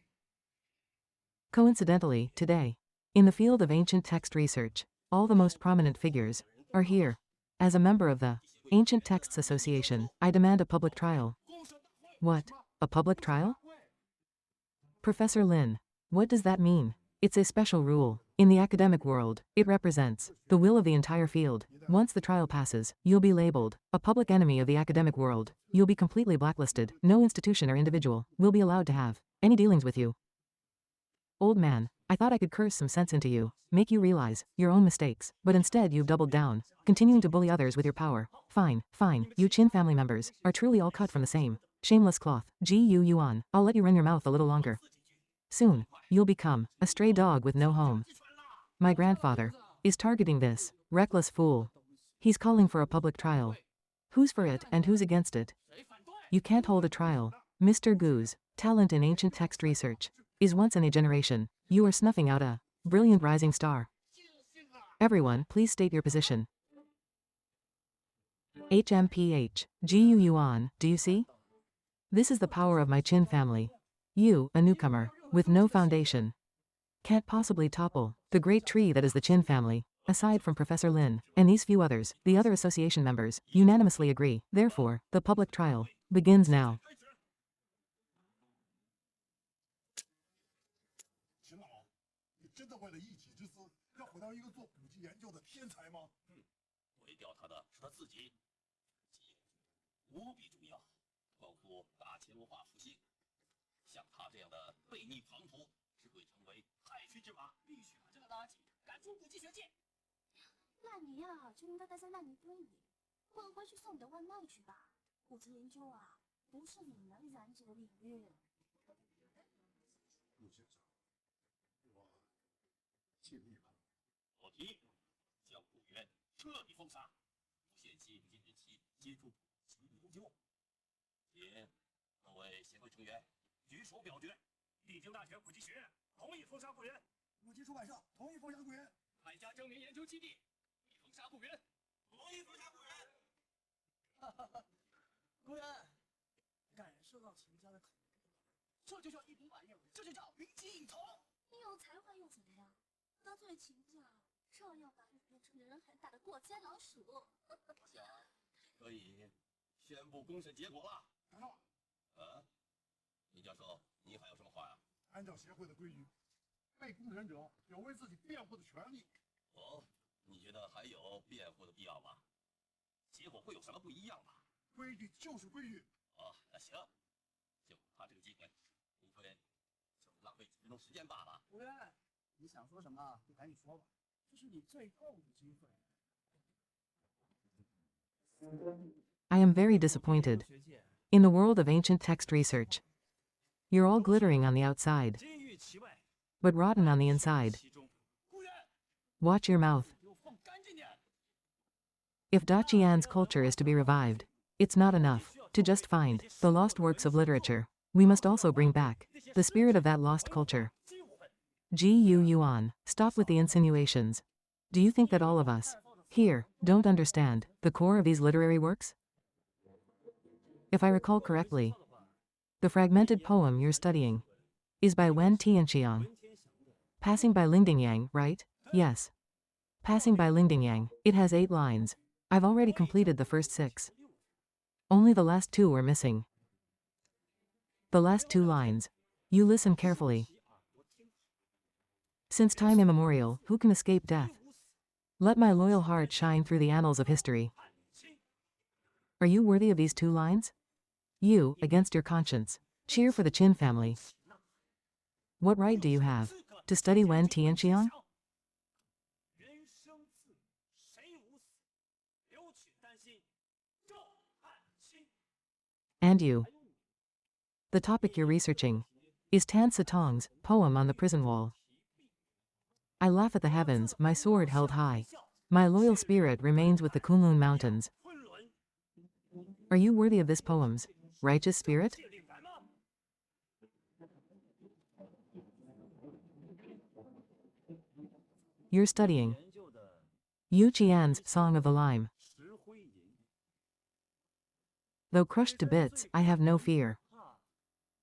S1: Coincidentally, today, in the field of ancient text research, all the most prominent figures are here. As a member of the Ancient Texts Association, I demand a public trial. What? A public trial? Professor Lin, what does that mean? It's a special rule. In the academic world, it represents the will of the entire field. Once the trial passes, you'll be labeled a public enemy of the academic world. You'll be completely blacklisted. No institution or individual will be allowed to have any dealings with you. Old man, I thought I could curse some sense into you, make you realize your own mistakes, but instead you've doubled down, continuing to bully others with your power. Fine, fine, you Qin family members are truly all cut from the same shameless cloth. Gu Yuan, I'll let you run your mouth a little longer. Soon, you'll become a stray dog with no home. My grandfather is targeting this reckless fool. He's calling for a public trial. Who's for it and who's against it? You can't hold a trial. Mr. Gu's talent in ancient text research is once in a generation. You are snuffing out a brilliant rising star. Everyone, please state your position. HMPH. GU Yuan, do you see? This is the power of my Qin family. You, a newcomer, with no foundation, can't possibly topple the great tree that is the Qin family. Aside from Professor Lin and these few others, the other association members unanimously agree. Therefore, the public trial begins now.
S2: 秦老，你真的为了一己之私，要毁掉一个做古籍研究的天才吗？
S3: 毁掉他的是他自己，无比重要，关乎大秦文化复兴。像他这样的悖逆狂徒，只会成为害群之马。必须把这个垃圾赶出古籍学界。
S4: 烂泥啊，就应该待在烂泥堆里，滚回去送你的外卖去吧。古籍研究啊，不是你能染指的领域。
S2: 陆先生，我尽力了。
S3: 我提议将古园彻底封杀，不限期不限日期，接触其永久。请各位协会成员举手表决。
S5: 历经大选古籍学院同意封杀古园。
S2: 古籍出版社同意封杀古园。
S5: 海家证明研究基地封杀古园。
S3: 同意封杀古园。
S5: 哈哈哈，古园，感受到秦家的肯定，这就叫一品百业，这就叫云集影头。
S4: 你有才华又怎么样？得罪秦家，照样把你变成人很大的过街老鼠。
S3: 我想可以宣布公审结果了。
S2: 等等，
S3: 林教授，你还有什么话呀？
S2: 按照协会的规矩，被公审者有为自己辩护的权利。
S3: 哦，你觉得还有辩护的必要吗？结果会有什么不一样吗？
S2: 规矩就是规矩。
S3: 哦，那行，就怕这个机会，无非就浪费几分钟时间罢了。
S5: 古园，你想说什么就赶紧说吧，这是你最后的机会。
S1: I am very disappointed. In the world of ancient text research, you're all glittering on the outside, but rotten on the inside. Watch your mouth. If Daqian's culture is to be revived, it's not enough to just find the lost works of literature. We must also bring back the spirit of that lost culture. Gu Yuan, stop with the insinuations. Do you think that all of us here don't understand the core of these literary works? If I recall correctly, the fragmented poem you're studying is by Wen Tianxiang. Passing by Lingdingyang, right? Yes. Passing by Lingdingyang. It has 8 lines. I've already completed the first 6. Only the last 2 were missing. The last 2 lines. You listen carefully. Since time immemorial, who can escape death? Let my loyal heart shine through the annals of history. Are you worthy of these 2 lines? You, against your conscience, cheer for the Qin family. What right do you have to study Wen Tianxiang? And you. The topic you're researching is Tan Sitong's poem on the prison wall. I laugh at the heavens, my sword held high. My loyal spirit remains with the Kunlun Mountains. Are you worthy of this poem's righteous spirit? You're studying Yu Qian's Song of the Lime. Though crushed to bits, I have no fear.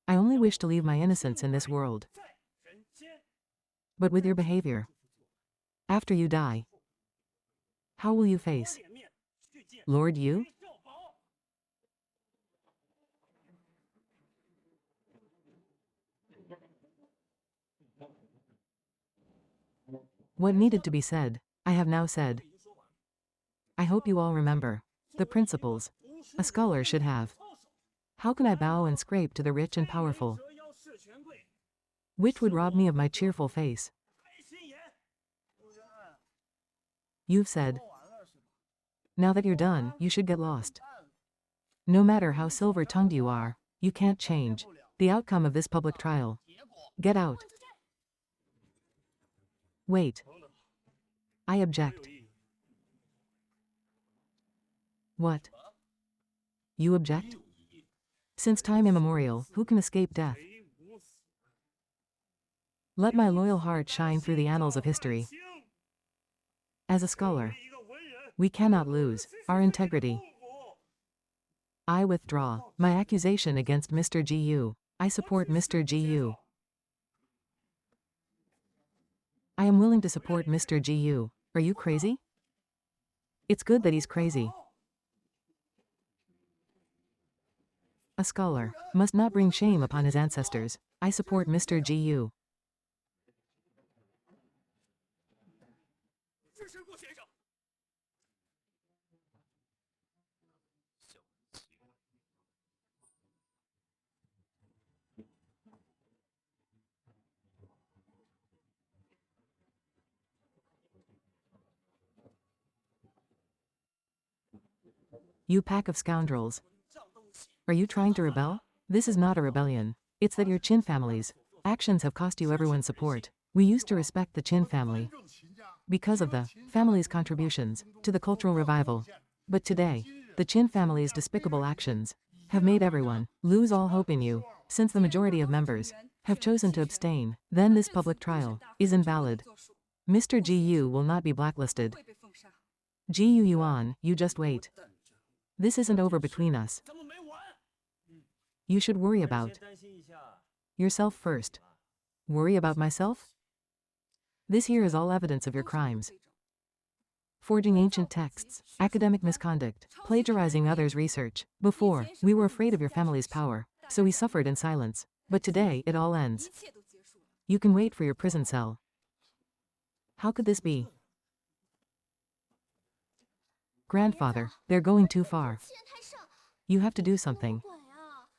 S1: I only wish to leave my innocence in this world. But with your behavior, after you die, how will you face Lord Yu? What needed to be said, I have now said. I hope you all remember the principles a scholar should have. How can I bow and scrape to the rich and powerful? Which would rob me of my cheerful face? You've said. Now that you're done, you should get lost. No matter how silver-tongued you are, you can't change the outcome of this public trial. Get out. Wait. I object. What? You object? Since time immemorial, who can escape death? Let my loyal heart shine through the annals of history. As a scholar, we cannot lose our integrity. I withdraw my accusation against Mr. Gu. I support Mr. Gu. I am willing to support Mr. Gu. Are you crazy? It's good that he's crazy. A scholar must not bring shame upon his ancestors. I support Mr. Gu.
S3: 支持顾先生。小文琪
S1: You pack of scoundrels.
S5: 这东西
S1: Are you trying to rebel? This is not a rebellion. It's that your Qin family's actions have cost you everyone's support. We used to respect the Qin family
S2: 正秦家
S1: because of the family's contributions to the cultural revival. But today, the Qin family's despicable actions have made everyone lose all hope in you. Since the majority of members have chosen to abstain, then this public trial is invalid. Mr. Gu will not be blacklisted.
S5: 会被封杀。
S1: Gu Yuan, you just wait. This isn't over between us.
S3: 咱们没完。
S1: You should worry about
S6: 担心一下。
S1: yourself first. Worry about myself? This here is all evidence of your crimes. Forging ancient texts, academic misconduct, plagiarizing others' research. Before, we were afraid of your family's power, so we suffered in silence. But today, it all ends.
S5: 一切都结束了。
S1: You can wait for your prison cell. How could this be? Grandfather, they're going too far.
S4: 欺人太甚，
S1: You have to do something.
S4: 鬼啊！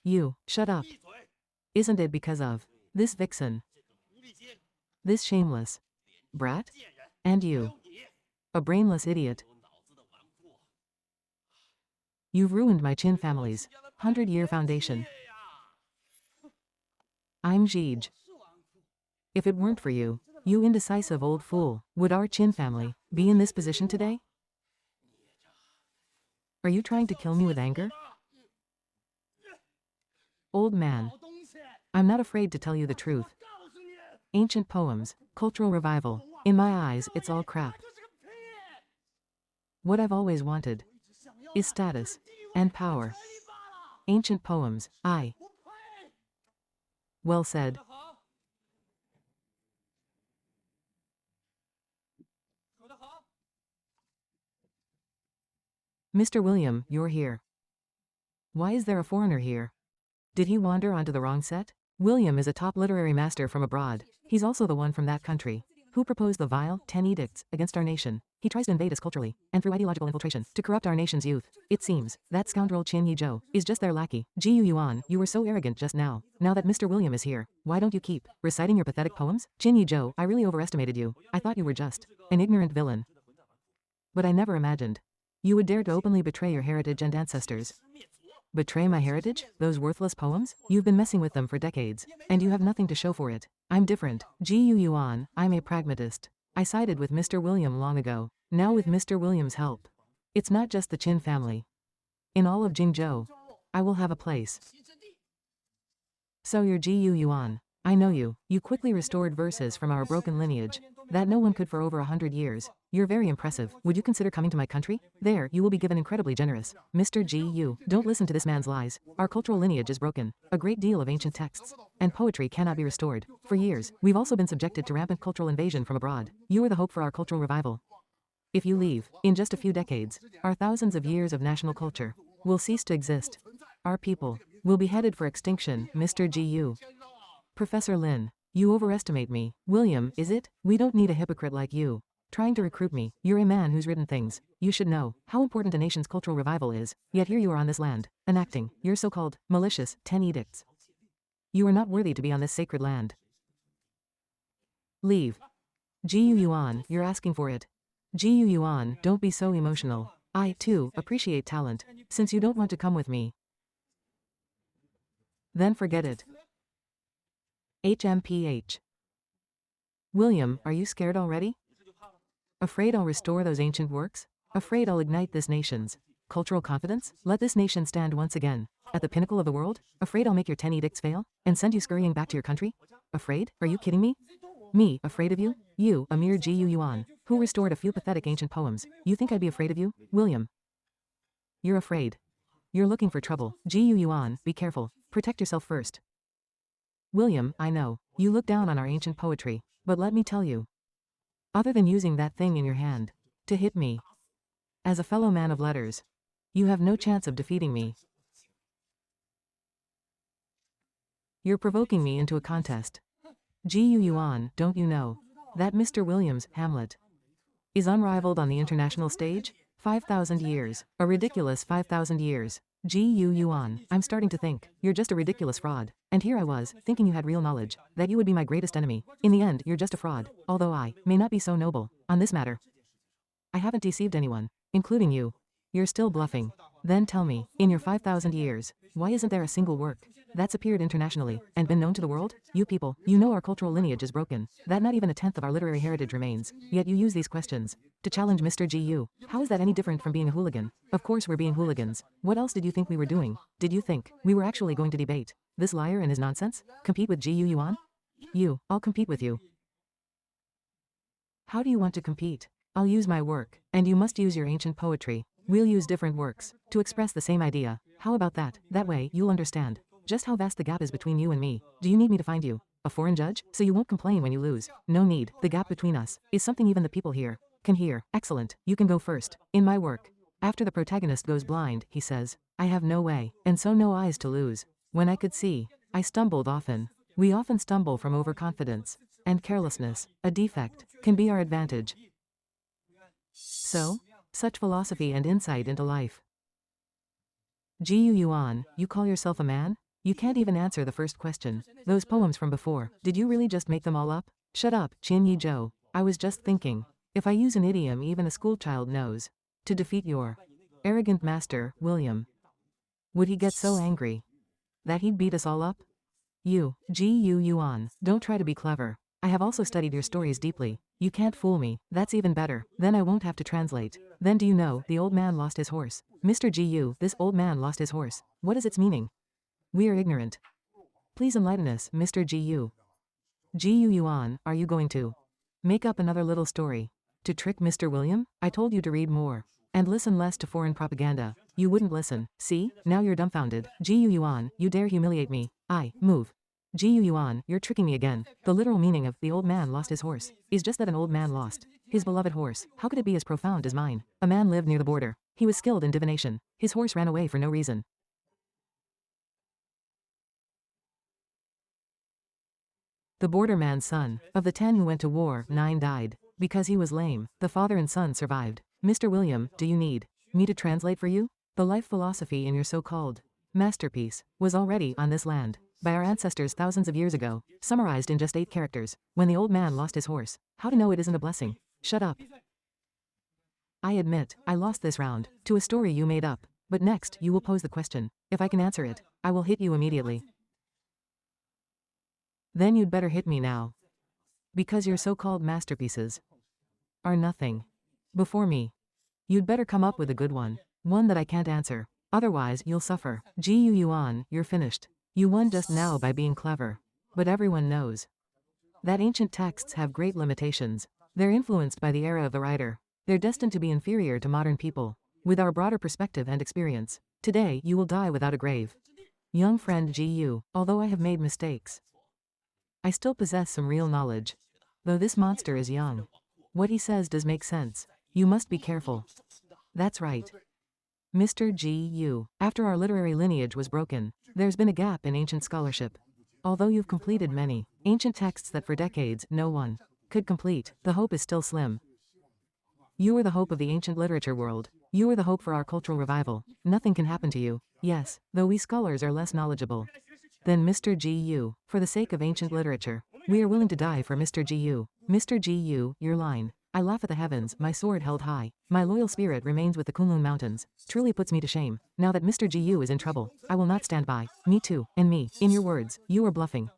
S1: You, shut up.
S3: 闭嘴！
S1: Isn't it because of this vixen,
S3: 这个狐狸精，
S1: this shameless brat,
S3: 贱人，
S1: and
S3: 还
S1: you,
S3: 有你，
S1: a brainless idiot?
S3: 有脑子的顽固。
S1: You've ruined my Qin family's 100-year foundation.
S3: 爹呀，
S1: I'm Jij.
S3: 是顽固。
S1: If it weren't for you, you indecisive old fool, would our Qin family be in this position today? Are you trying to kill me with anger? Old man,
S3: 好东西，
S1: I'm not afraid to tell you the truth.
S3: 告诉你，
S1: Ancient poems, cultural revival. In my eyes, it's all crap.
S3: 他就是个屁。
S1: What I've always wanted
S3: 我一直想要
S1: is status and power.
S3: 而已罢了。
S1: Ancient poems, I.
S3: 我呸！
S1: Well
S3: 说
S1: said.
S3: 得好，说得好。
S1: Mr. William, you're here. Why is there a foreigner here? Did he wander onto the wrong set? William is a top literary master from abroad. He's also the one from that country who proposed the vile 10 edicts against our nation. He tries to invade us culturally and through ideological infiltration to corrupt our nation's youth. It seems that scoundrel Qin Yizhou is just their lackey. Gu Yuan, you were so arrogant just now. Now that Mr. William is here, why don't you keep reciting your pathetic poems? Qin Yizhou, I really overestimated you. I thought you were just an ignorant villain. But I never imagined you would dare to openly betray your heritage and ancestors.
S3: 灭族，
S1: Betray my heritage? Those worthless poems? You've been messing with them for decades, and you have nothing to show for it. I'm different. Gu Yuan, I'm a pragmatist. I sided with Mr. William long ago. Now with Mr. William's help. It's not just the Qin family. In all of Jingzhou, I will have a place.
S3: 栖之地。
S1: So you're Gu Yuan. I know you. You quickly restored verses from our broken lineage that no one could for over 100 years. You're very impressive. Would you consider coming to my country? There, you will be given incredibly generous. Mr. Gu, don't listen to this man's lies. Our cultural lineage is broken. A great deal of ancient texts and poetry cannot be restored. For years, we've also been subjected to rampant cultural invasion from abroad. You are the hope for our cultural revival. If you leave, in just a few decades, our thousands of years of national culture will cease to exist. Our people will be headed for extinction, Mr. Gu. Professor Lin, you overestimate me. William, is it? We don't need a hypocrite like you trying to recruit me. You're a man who's written things. You should know how important a nation's cultural revival is. Yet here you are on this land, enacting your so-called malicious 10 edicts. You are not worthy to be on this sacred land. Leave. Gu Yuan, you're asking for it. Gu Yuan, don't be so emotional. I, too, appreciate talent. Since you don't want to come with me, then forget it. HMPH. William, are you scared already?
S3: 你这就怕了？
S1: Afraid I'll restore those ancient works? Afraid I'll ignite this nation's cultural confidence? Let this nation stand once again At the pinnacle of the world? Afraid I'll make your 10 edicts fail? And send you scurrying back to your country? Afraid? Are you kidding me? Me, afraid of you? You, a mere Gu Yuan, who restored a few pathetic ancient poems. You think I'd be afraid of you? William. You're afraid. You're looking for trouble. Gu Yuan, be careful. Protect yourself first. William, I know. You look down on our ancient poetry. But let me tell you. Other than using that thing in your hand to hit me, as a fellow man of letters, you have no chance of defeating me. You're provoking me into a contest. Gu Yuan, don't you know that Mr. Williams, Hamlet, is unrivaled on the international stage? 5,000 years. A ridiculous 5,000 years. Gu Yuan, I'm starting to think you're just a ridiculous fraud. And here I was, thinking you had real knowledge, that you would be my greatest enemy. In the end, you're just a fraud, although I may not be so noble on this matter. I haven't deceived anyone, including you. You're still bluffing. Then tell me, in your 5,000 years, why isn't there a single work that's appeared internationally and been known to the world? You people, you know our cultural lineage is broken, that not even a tenth of our literary heritage remains, yet you use these questions to challenge Mr. Gu. How is that any different from being a hooligan? Of course we're being hooligans. What else did you think we were doing? Did you think we were actually going to debate this liar and his nonsense? Compete with Gu Yuan? I'll compete with you. How do you want to compete? I'll use my work, and you must use your ancient poetry. We'll use different works to express the same idea. How about that? That way, you'll understand just how vast the gap is between you and me. Do you need me to find you a foreign judge, so you won't complain when you lose? No need. The gap between us is something even the people here can hear. Excellent. You can go first. In my work, after the protagonist goes blind, he says, I have no way, and so no eyes to lose. When I could see, I stumbled often. We often stumble from overconfidence and carelessness. A defect can be our advantage. So, such philosophy and insight into life. Gu Yuan, you call yourself a man? You can't even answer the first question. Those poems from before, did you really just make them all up? Shut up, Qin Yi Zhou. I was just thinking. If I use an idiom even a schoolchild knows, to defeat your arrogant master, William, would he get so angry that he'd beat us all up? You, Gu Yuan, don't try to be clever. I have also studied your stories deeply. You can't fool me. That's even better. Then I won't have to translate. Then do you know, the old man lost his horse. Mr. Gu, this old man lost his horse. What is its meaning? We are ignorant. Please enlighten us, Mr. Gu. Gu Yuan, are you going to make up another little story to trick Mr. William? I told you to read more and listen less to foreign propaganda. You wouldn't listen. See? Now you're dumbfounded. Gu Yuan, you dare humiliate me. Move. Gu Yuan, you're tricking me again. The literal meaning of the old man lost his horse is just that an old man lost his beloved horse. How could it be as profound as mine? A man lived near the border. He was skilled in divination. His horse ran away for no reason. The borderman's son, of the 10 who went to war, 9 died because he was lame. The father and son survived. Mr. William, do you need me to translate for you? The life philosophy in your so-called masterpiece was already on this land by our ancestors thousands of years ago, summarized in just 8 characters. When the old man lost his horse, how to know it isn't a blessing? Shut up. I admit, I lost this round to a story you made up, but next you will pose the question. If I can answer it, I will hit you immediately. Then you'd better hit me now, because your so-called masterpieces are nothing before me. You'd better come up with a good one that I can't answer. Otherwise, you'll suffer. Gu Yuan, you're finished. You won just now by being clever. But everyone knows that ancient texts have great limitations. They're influenced by the era of the writer. They're destined to be inferior to modern people. With our broader perspective and experience, today you will die without a grave. Young friend Gu, although I have made mistakes, I still possess some real knowledge. Though this monster is young, what he says does make sense. You must be careful. That's right. Mr. Gu, after our literary lineage was broken, there's been a gap in ancient scholarship. Although you've completed many ancient texts that for decades no one could complete, the hope is still slim. You are the hope of the ancient literature world. You are the hope for our cultural revival. Nothing can happen to you. Yes, though we scholars are less knowledgeable than Mr. Gu. For the sake of ancient literature, we are willing to die for Mr. Gu. Mr. Gu, your line. I laugh at the heavens, my sword held high. My loyal spirit remains with the Kunlun Mountains. Truly puts me to shame. Now that Mr. Gu is in trouble, I will not stand by. Me too, and me. In your words, you are bluffing.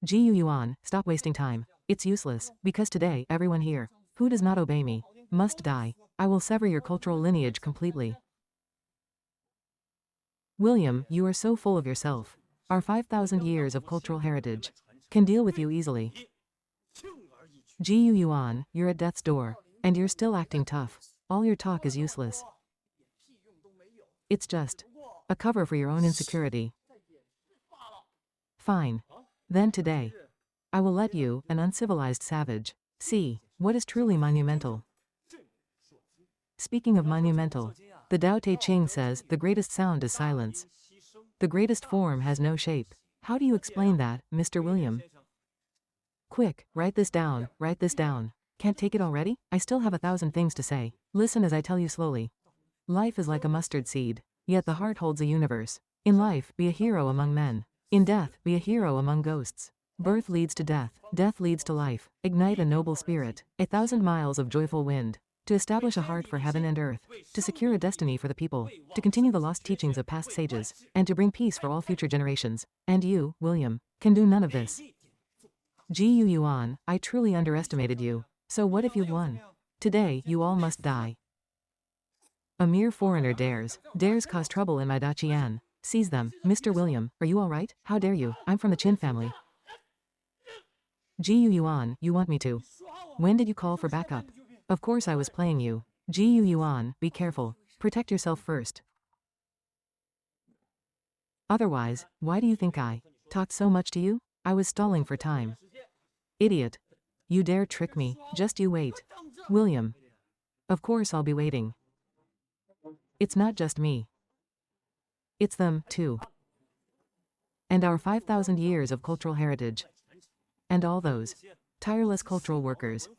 S1: Gu Yuan, stop wasting time. It's useless, because today, everyone here who does not obey me must die. I will sever your cultural lineage completely. William, you are so full of yourself. Our 5,000 years of cultural heritage can deal with you easily.
S5: 轻而易举。
S1: Gu Yuan, you're at death's door, and you're still acting tough. All your talk is useless.
S5: 屁用都没有。
S1: It's just
S5: 不过
S1: a cover for your own insecurity.
S5: 在掩饰罢了。
S1: Fine. Then today, I will let you, an uncivilized savage, see what is truly monumental. Speaking of monumental, the Tao Te Ching says the greatest sound is silence. The greatest form has no shape. How do you explain that, Mr. William? Quick, write this down, write this down. Can't take it already? I still have 1,000 things to say. Listen as I tell you slowly. Life is like a mustard seed, yet the heart holds a universe. In life, be a hero among men. In death, be a hero among ghosts. Birth leads to death, death leads to life. Ignite a noble spirit, 1,000 miles of joyful wind. To establish a heart for heaven and earth, to secure a destiny for the people, to continue the lost teachings of past sages, and to bring peace for all future generations. And you, William, can do none of this. Gu Yuan, I truly underestimated you. So what if you won? Today, you all must die. A mere foreigner dares cause trouble in my Dachian. Seize them. Mr. William, are you all right? How dare you? I'm from the Qin family. Gu Yuan, you want me to? When did you call for backup? Of course I was playing you. Gu Yuan, be careful. Protect yourself first. Otherwise, why do you think I talked so much to you? I was stalling for time. Idiot. You dare trick me. Just you wait. William. Of course I'll be waiting. It's not just me. It's them, too. And our 5,000 years of cultural heritage. And all those tireless cultural workers.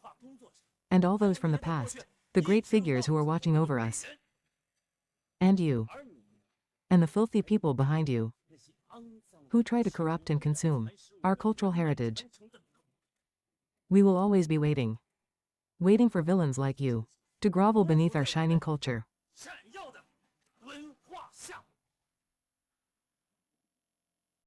S1: And all those from the past, the great figures who are watching over us. And you. And the filthy people behind you, who try to corrupt and consume our cultural heritage. We will always be waiting. Waiting for villains like you to grovel beneath our shining culture.